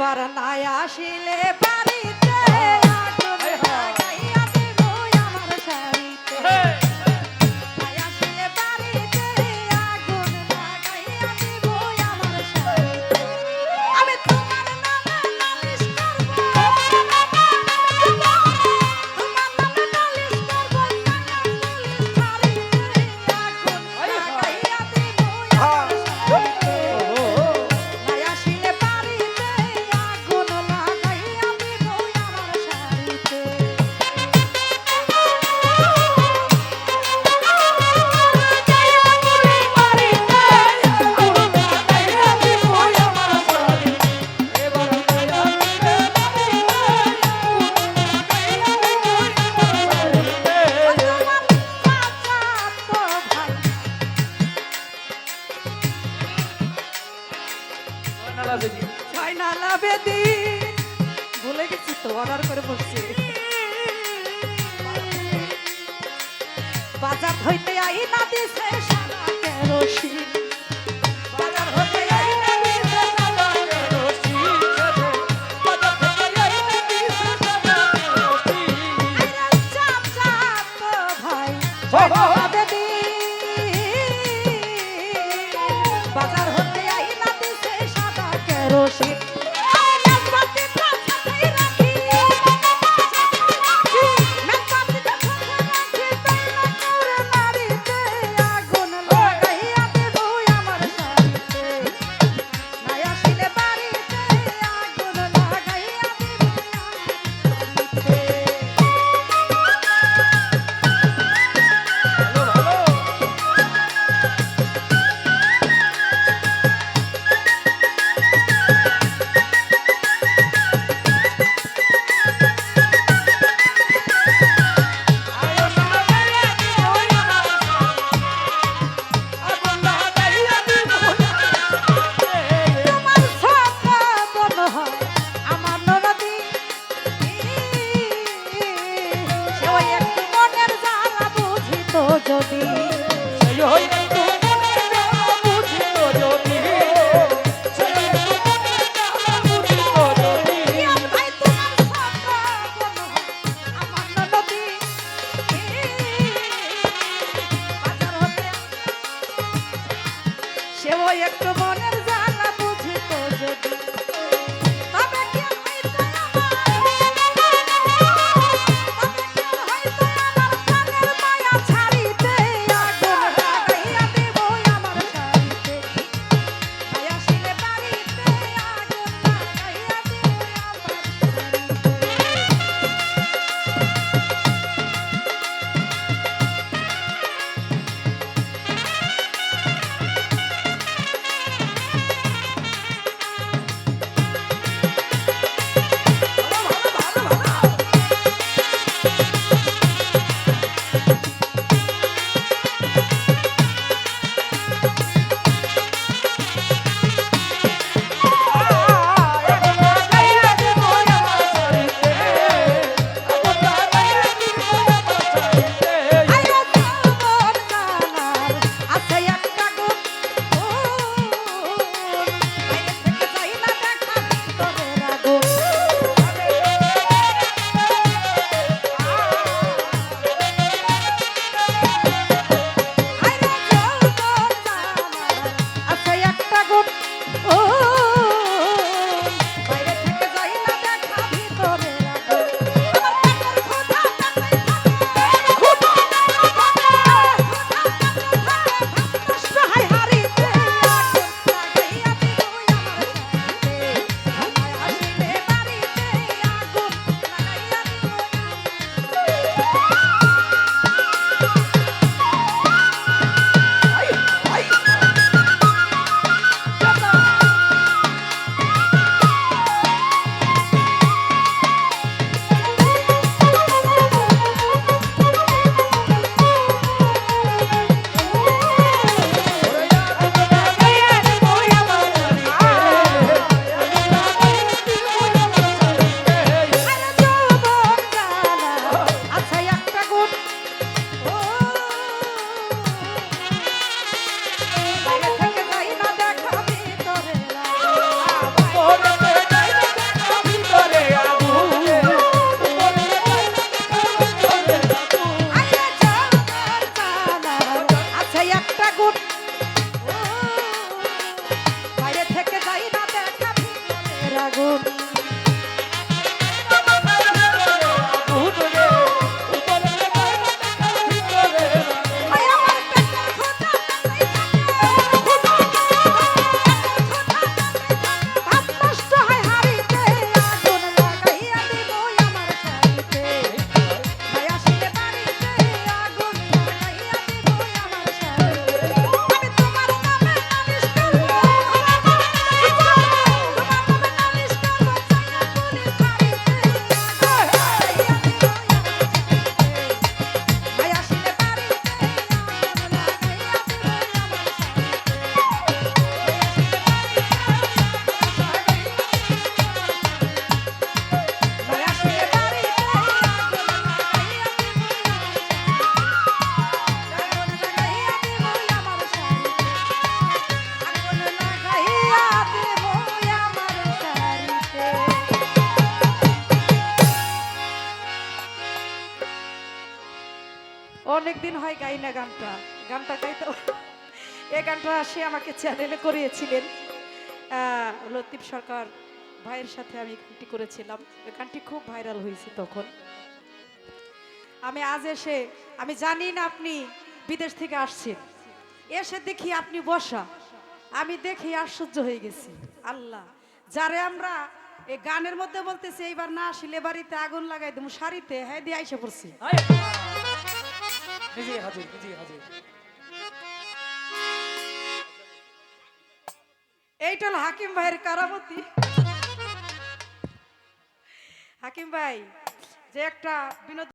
এবার নাই আসিলে বাড়িতে আগুন লাগাইয়া দিব আমার শাড়িতে নাই আসিলে বাড়িতে আগুন লাগাইয়া দিব আমার শাড়িতে আমি তোমার নামে নালিশ করব তোমার নামে নালিশ করব শাড়িতে আগুন লাগাইয়া দিব আমার শাড়িতে নাই আসিলে বাড়িতে আগুন লাগাইয়া দিব আমার শাড়িতে নালা বেদি ভুলে গেছি তো অর্ডার করে বসছি বাজার হইতে আই না দিছে সাদা কেরোসিন বাজার হইতে আই না দিছে সাদা কেরোসিন বাজার হইতে আই না দিছে সাদা কেরোসিন আরে চাপ চাপ তো ভাই নালা বেদি বাজার হইতে আই না দিছে সাদা কেরোসিন আগুন লাগাইয়া আগুন অনেকদিন হয় গাই না গানটা গানটা গাইতে এই গানটা সে আমাকে চ্যানেলে করিয়েছিলেন লতিফ সরকার ভাইয়ের সাথে আমি গানটি করেছিলাম ওই গানটি খুব ভাইরাল হয়েছে তখন আমি আজ এসে আমি জানি না আপনি বিদেশ থেকে আসছেন এসে দেখি আপনি বসা আমি দেখি আশ্চর্য হয়ে গেছি আল্লাহ যারে আমরা এই গানের মধ্যে বলতেছি এইবার না আসলে বাড়িতে আগুন লাগাই দেবো শাড়িতে হ্যাঁ দিয়ে আইসা পড়ছি এইটা হলো হাকিম ভাইয়ের কারামতি হাকিম ভাই যে একটা বিনোদন